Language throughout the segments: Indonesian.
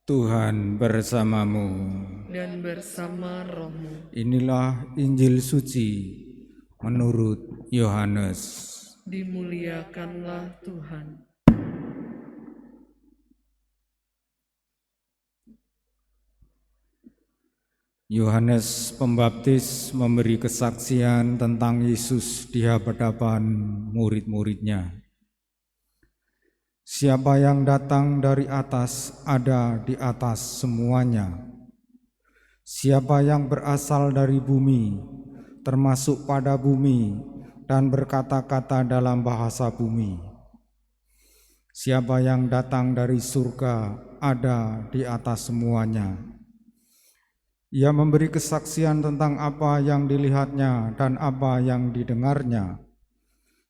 Tuhan bersamamu. Dan bersama rohmu. Inilah Injil suci menurut Yohanes. Dimuliakanlah Tuhan. Yohanes Pembaptis memberi kesaksian tentang Yesus di hadapan murid-muridnya. Siapa yang datang dari atas ada di atas semuanya. Siapa yang berasal dari bumi, termasuk pada bumi, dan berkata-kata dalam bahasa bumi. Siapa yang datang dari surga ada di atas semuanya. Ia memberi kesaksian tentang apa yang dilihatnya dan apa yang didengarnya,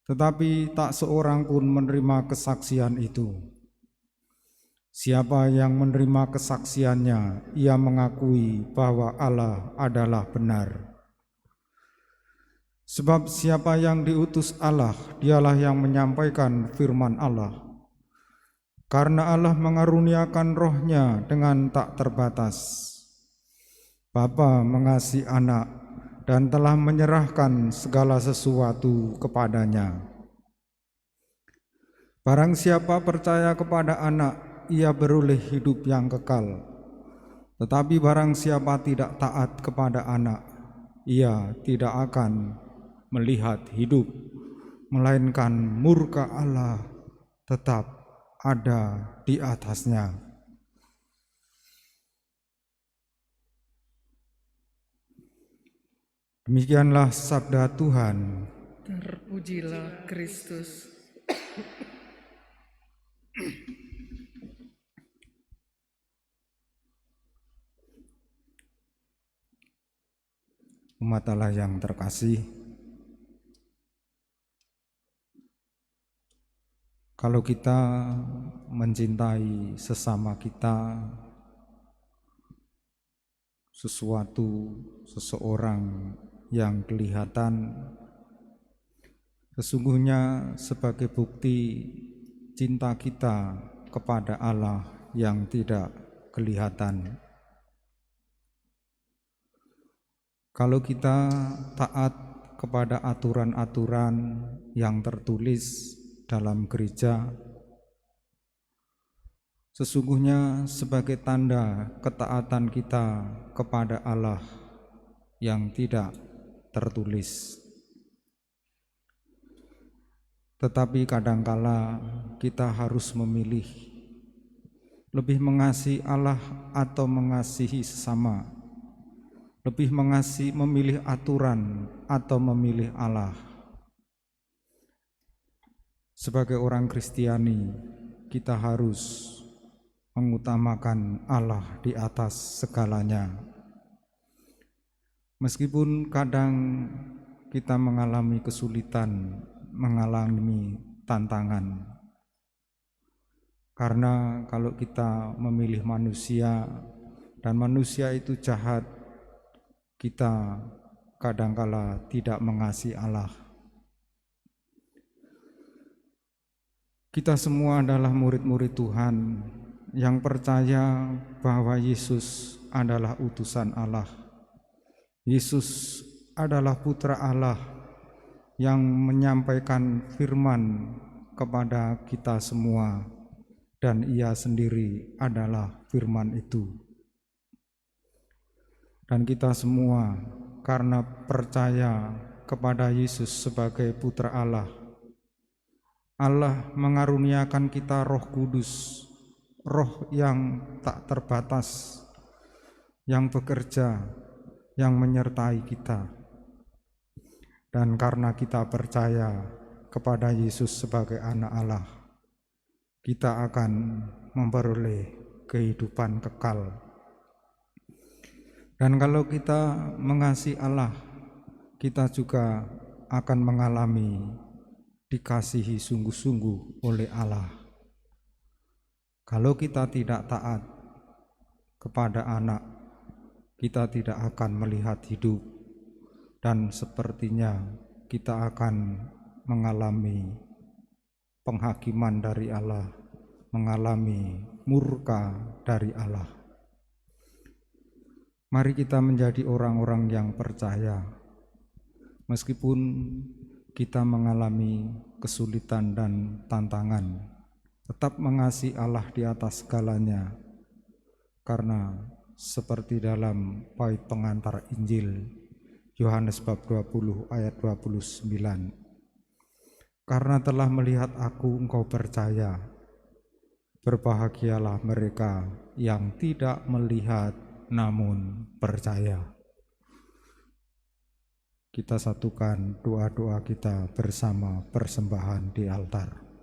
tetapi tak seorang pun menerima kesaksian itu. Siapa yang menerima kesaksiannya, ia mengakui bahwa Allah adalah benar. Sebab siapa yang diutus Allah, dialah yang menyampaikan firman Allah. Karena Allah mengaruniakan rohnya dengan tak terbatas. Bapa mengasihi anak dan telah menyerahkan segala sesuatu kepadanya. Barang siapa percaya kepada anak, ia beroleh hidup yang kekal. Tetapi barang siapa tidak taat kepada anak, ia tidak akan melihat hidup, melainkan murka Allah tetap ada di atasnya. Demikianlah sabda Tuhan. Terpujilah Kristus. Umat Allah yang terkasih, kalau kita mencintai sesama kita, sesuatu, seseorang yang kelihatan, sesungguhnya sebagai bukti cinta kita kepada Allah yang tidak kelihatan. Kalau kita taat kepada aturan-aturan yang tertulis dalam gereja, sesungguhnya sebagai tanda ketaatan kita kepada Allah yang tidak tertulis. Tetapi kadangkala kita harus memilih, lebih mengasihi Allah atau mengasihi sesama, lebih memilih aturan atau memilih Allah. Sebagai orang Kristiani, kita harus mengutamakan Allah di atas segalanya. Meskipun kadang kita mengalami kesulitan, mengalami tantangan. Karena kalau kita memilih manusia dan manusia itu jahat, kita kadangkala tidak mengasihi Allah. Kita semua adalah murid-murid Tuhan yang percaya bahwa Yesus adalah utusan Allah. Yesus adalah putra Allah yang menyampaikan firman kepada kita semua, dan ia sendiri adalah firman itu. Dan kita semua karena percaya kepada Yesus sebagai putra Allah, Allah mengaruniakan kita Roh Kudus, Roh yang tak terbatas, yang bekerja, yang menyertai kita. Dan karena kita percaya kepada Yesus sebagai anak Allah, kita akan memperoleh kehidupan kekal. Dan kalau kita mengasihi Allah, kita juga akan mengalami dikasihi sungguh-sungguh oleh Allah. Kalau kita tidak taat kepada anak, kita tidak akan melihat hidup, dan sepertinya kita akan mengalami penghakiman dari Allah, mengalami murka dari Allah. Mari kita menjadi orang-orang yang percaya, meskipun kita mengalami kesulitan dan tantangan, tetap mengasihi Allah di atas segalanya, karena seperti dalam bait pengantar Injil Yohanes bab 20 ayat 29, karena telah melihat aku engkau percaya, berbahagialah mereka yang tidak melihat namun percaya. Kita satukan doa-doa kita bersama persembahan di altar.